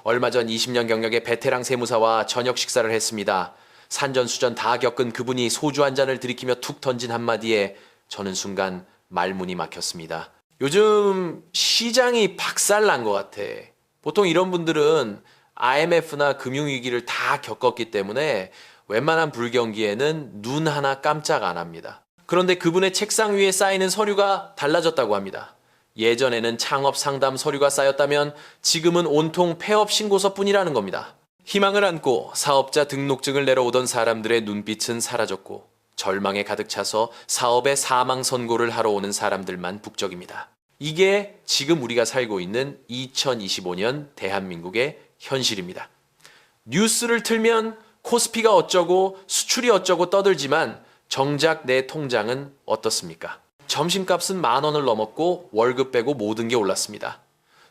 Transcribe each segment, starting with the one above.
얼마 전 20년 경력의 베테랑 세무사와 저녁 식사를 했습니다. 산전수전 다 겪은 그분이 소주 한 잔을 들이키며 툭 던진 한마디에 저는 순간 말문이 막혔습니다. 요즘 시장이 박살난 것 같아. 보통 이런 분들은 IMF나 금융위기를 다 겪었기 때문에 웬만한 불경기에는 눈 하나 깜짝 안 합니다. 그런데 그분의 책상 위에 쌓이는 서류가 달라졌다고 합니다. 예전에는 창업 상담 서류가 쌓였다면 지금은 온통 폐업 신고서뿐이라는 겁니다. 희망을 안고 사업자 등록증을 내려오던 사람들의 눈빛은 사라졌고 절망에 가득 차서 사업의 사망 선고를 하러 오는 사람들만 북적입니다. 이게 지금 우리가 살고 있는 2025년 대한민국의 현실입니다. 뉴스를 틀면 코스피가 어쩌고 수출이 어쩌고 떠들지만 정작 내 통장은 어떻습니까? 점심값은 10,000원을 넘었고 월급 빼고 모든 게 올랐습니다.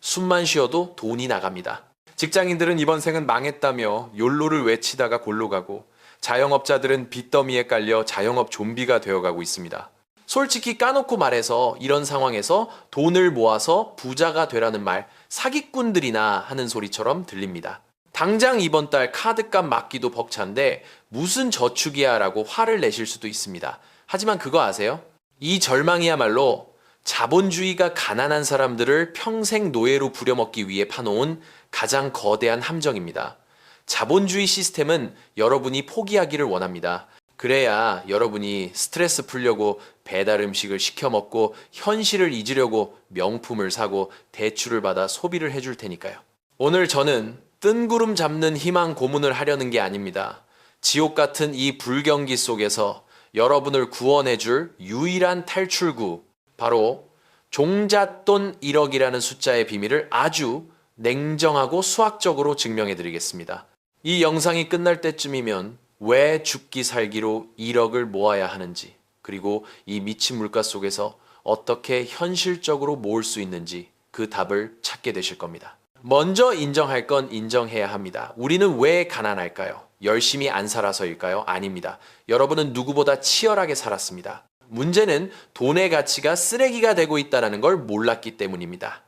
숨만 쉬어도 돈이 나갑니다. 직장인들은 이번 생은 망했다며 욜로를 외치다가 골로 가고 자영업자들은 빚더미에 깔려 자영업 좀비가 되어가고 있습니다. 솔직히 까놓고 말해서 이런 상황에서 돈을 모아서 부자가 되라는 말 사기꾼들이나 하는 소리처럼 들립니다. 당장 이번 달 카드값 막기도 벅찬데 무슨 저축이야 라고 화를 내실 수도 있습니다. 하지만 그거 아세요? 이 절망이야말로 자본주의가 가난한 사람들을 평생 노예로 부려먹기 위해 파놓은 가장 거대한 함정입니다. 자본주의 시스템은 여러분이 포기하기를 원합니다. 그래야 여러분이 스트레스 풀려고 배달 음식을 시켜 먹고 현실을 잊으려고 명품을 사고 대출을 받아 소비를 해줄 테니까요. 오늘 저는 뜬구름 잡는 희망 고문을 하려는 게 아닙니다. 지옥 같은 이 불경기 속에서 여러분을 구원해줄 유일한 탈출구, 바로 종잣돈 1억이라는 숫자의 비밀을 아주 냉정하고 수학적으로 증명해드리겠습니다. 이 영상이 끝날 때쯤이면 왜 죽기 살기로 1억을 모아야 하는지, 그리고 이 미친 물가 속에서 어떻게 현실적으로 모을 수 있는지 그 답을 찾게 되실 겁니다. 먼저 인정할 건 인정해야 합니다. 우리는 왜 가난할까요? 열심히 안 살아서일까요? 아닙니다. 여러분은 누구보다 치열하게 살았습니다. 문제는 돈의 가치가 쓰레기가 되고 있다는 걸 몰랐기 때문입니다.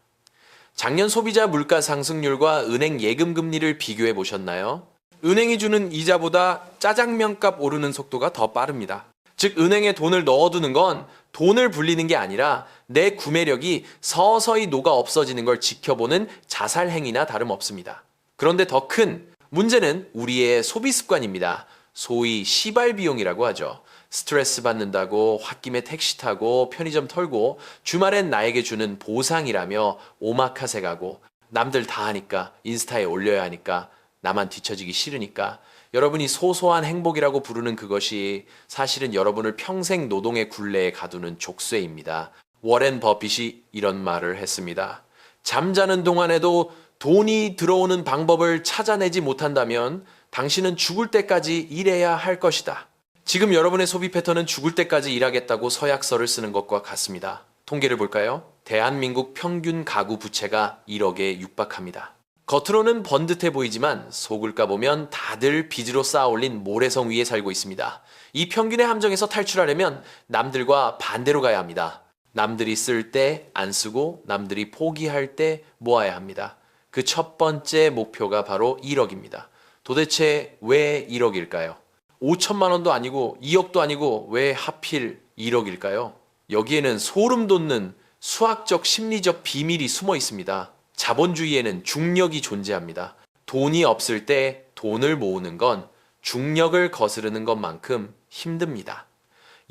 작년 소비자 물가 상승률과 은행 예금 금리를 비교해 보셨나요? 은행이 주는 이자보다 짜장면 값 오르는 속도가 더 빠릅니다. 즉 은행에 돈을 넣어두는 건 돈을 불리는 게 아니라 내 구매력이 서서히 녹아 없어지는 걸 지켜보는 자살 행위나 다름없습니다. 그런데 더 큰 문제는 우리의 소비 습관입니다. 소위 시발 비용이라고 하죠. 스트레스 받는다고 홧김에 택시 타고 편의점 털고 주말엔 나에게 주는 보상이라며 오마카세 가고 남들 다 하니까 인스타에 올려야 하니까 나만 뒤처지기 싫으니까 여러분이 소소한 행복이라고 부르는 그것이 사실은 여러분을 평생 노동의 굴레에 가두는 족쇄입니다. 워렌 버핏이 이런 말을 했습니다. 잠자는 동안에도 돈이 들어오는 방법을 찾아내지 못한다면 당신은 죽을 때까지 일해야 할 것이다. 지금 여러분의 소비 패턴은 죽을 때까지 일하겠다고 서약서를 쓰는 것과 같습니다. 통계를 볼까요? 대한민국 평균 가구 부채가 1억에 육박합니다. 겉으로는 번듯해 보이지만 속을 까보면 다들 빚으로 쌓아올린 모래성 위에 살고 있습니다. 이 평균의 함정에서 탈출하려면 남들과 반대로 가야 합니다. 남들이 쓸 때 안 쓰고 남들이 포기할 때 모아야 합니다. 그 첫 번째 목표가 바로 1억입니다. 도대체 왜 1억일까요? 5천만 원도 아니고 2억도 아니고 왜 하필 1억일까요? 여기에는 소름 돋는 수학적 심리적 비밀이 숨어 있습니다. 자본주의에는 중력이 존재합니다. 돈이 없을 때 돈을 모으는 건 중력을 거스르는 것만큼 힘듭니다.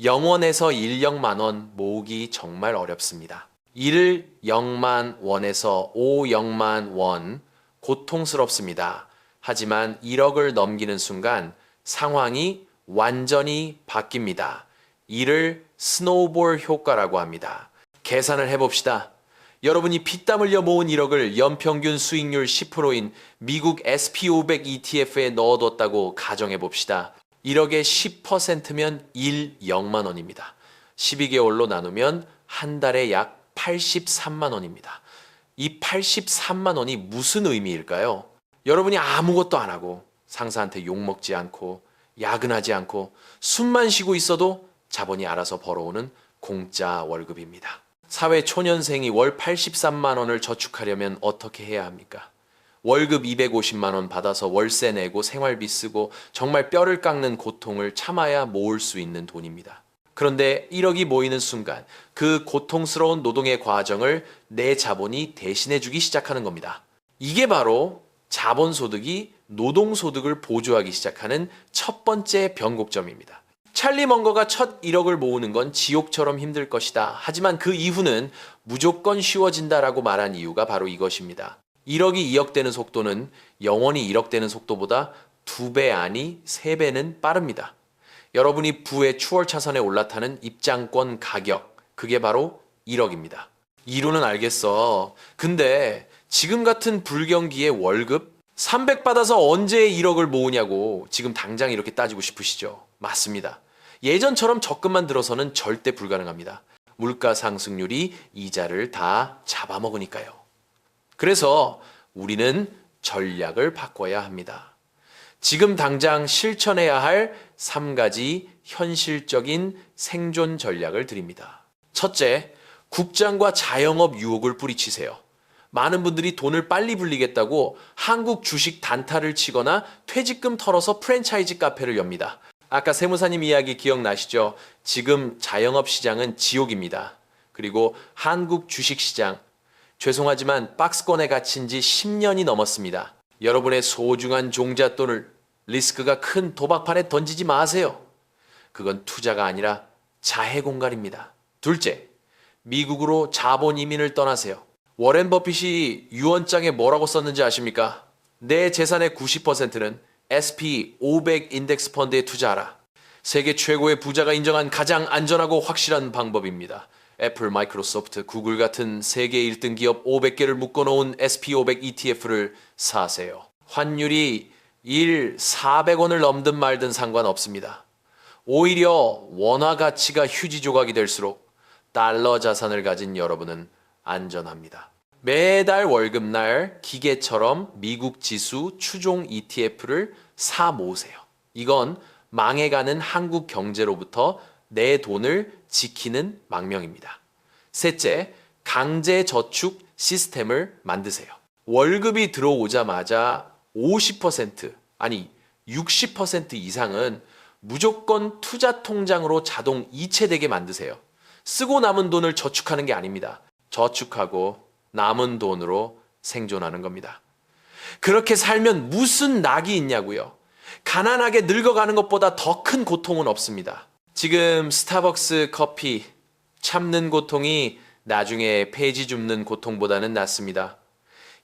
0원에서 1억만 원 모으기 정말 어렵습니다. 1억만 원에서 5억만 원 고통스럽습니다. 하지만 1억을 넘기는 순간 상황이 완전히 바뀝니다. 이를 스노우볼 효과라고 합니다. 계산을 해봅시다. 여러분이 피땀 흘려 모은 1억을 연평균 수익률 10%인 미국 SP500 ETF에 넣어뒀다고 가정해봅시다. 1억의 10%면 1억만 원입니다. 12개월로 나누면 한 달에 약 83만 원입니다. 이 83만 원이 무슨 의미일까요? 여러분이 아무것도 안 하고 상사한테 욕먹지 않고 야근하지 않고 숨만 쉬고 있어도 자본이 알아서 벌어오는 공짜 월급입니다. 사회 초년생이 월 83만 원을 저축하려면 어떻게 해야 합니까? 월급 250만 원 받아서 월세 내고 생활비 쓰고 정말 뼈를 깎는 고통을 참아야 모을 수 있는 돈입니다. 그런데 1억이 모이는 순간 그 고통스러운 노동의 과정을 내 자본이 대신해주기 시작하는 겁니다. 이게 바로 자본소득이 노동소득을 보조하기 시작하는 첫 번째 변곡점입니다. 찰리 먼거가 첫 1억을 모으는 건 지옥처럼 힘들 것이다. 하지만 그 이후는 무조건 쉬워진다라고 말한 이유가 바로 이것입니다. 1억이 2억 되는 속도는 영원히 1억 되는 속도보다 2배 아니 3배는 빠릅니다. 여러분이 부의 추월 차선에 올라타는 입장권 가격, 그게 바로 1억입니다. 이론은 알겠어. 근데 지금 같은 불경기에 월급 300 받아서 언제 1억을 모으냐고 지금 당장 이렇게 따지고 싶으시죠? 맞습니다. 예전처럼 적금만 들어서는 절대 불가능합니다. 물가 상승률이 이자를 다 잡아먹으니까요. 그래서 우리는 전략을 바꿔야 합니다. 지금 당장 실천해야 할 3가지 현실적인 생존 전략을 드립니다. 첫째, 국장과 자영업 유혹을 뿌리치세요. 많은 분들이 돈을 빨리 불리겠다고 한국 주식 단타를 치거나 퇴직금 털어서 프랜차이즈 카페를 엽니다. 아까 세무사님 이야기 기억나시죠? 지금 자영업 시장은 지옥입니다. 그리고 한국 주식시장, 죄송하지만 박스권에 갇힌 지 10년이 넘었습니다. 여러분의 소중한 종잣돈을 리스크가 큰 도박판에 던지지 마세요. 그건 투자가 아니라 자해 공갈입니다. 둘째, 미국으로 자본 이민을 떠나세요. 워렌 버핏이 유언장에 뭐라고 썼는지 아십니까? 내 재산의 90%는 S&P 500 인덱스 펀드에 투자하라. 세계 최고의 부자가 인정한 가장 안전하고 확실한 방법입니다. 애플, 마이크로소프트, 구글 같은 세계 1등 기업 500개를 묶어놓은 S&P 500 ETF를 사세요. 환율이 400원을 넘든 말든 상관없습니다. 오히려 원화 가치가 휴지 조각이 될수록 달러 자산을 가진 여러분은 안전합니다. 매달 월급날 기계처럼 미국 지수 추종 ETF를 사 모으세요. 이건 망해가는 한국 경제로부터 내 돈을 지키는 망명입니다. 셋째, 강제 저축 시스템을 만드세요. 월급이 들어오자마자 50% 아니 60% 이상은 무조건 투자 통장으로 자동 이체되게 만드세요. 쓰고 남은 돈을 저축하는 게 아닙니다. 저축하고 남은 돈으로 생존하는 겁니다. 그렇게 살면 무슨 낙이 있냐고요. 가난하게 늙어가는 것보다 더 큰 고통은 없습니다. 지금 스타벅스 커피 참는 고통이 나중에 폐지 줍는 고통보다는 낫습니다.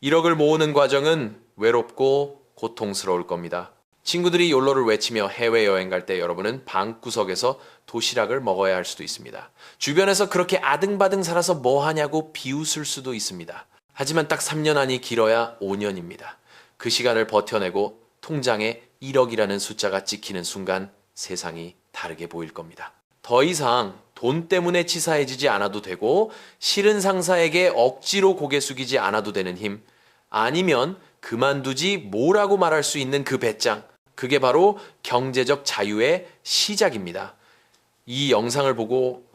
1억을 모으는 과정은 외롭고 고통스러울 겁니다. 친구들이 욜로를 외치며 해외여행 갈 때 여러분은 방구석에서 도시락을 먹어야 할 수도 있습니다. 주변에서 그렇게 아등바등 살아서 뭐 하냐고 비웃을 수도 있습니다. 하지만 딱 3년 안이 길어야 5년입니다. 그 시간을 버텨내고 통장에 1억이라는 숫자가 찍히는 순간 세상이 다르게 보일 겁니다. 더 이상 돈 때문에 치사해지지 않아도 되고 싫은 상사에게 억지로 고개 숙이지 않아도 되는 힘, 아니면 그만두지 뭐라고 말할 수 있는 그 배짱, 그게 바로 경제적 자유의 시작입니다. 이 영상을 보고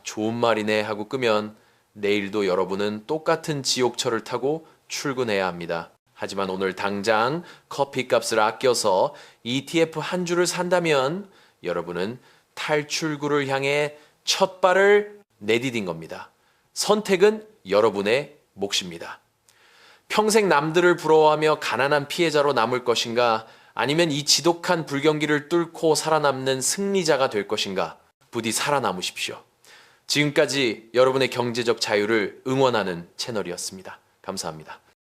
좋은 말이네 하고 끄면 내일도 여러분은 똑같은 지옥철을 타고 출근해야 합니다. 하지만 오늘 당장 커피값을 아껴서 ETF 한 주를 산다면 여러분은 탈출구를 향해 첫 발을 내디딘 겁니다. 선택은 여러분의 몫입니다. 평생 남들을 부러워하며 가난한 피해자로 남을 것인가, 아니면 이 지독한 불경기를 뚫고 살아남는 승리자가 될 것인가, 부디 살아남으십시오. 지금까지 여러분의 경제적 자유를 응원하는 채널이었습니다. 감사합니다.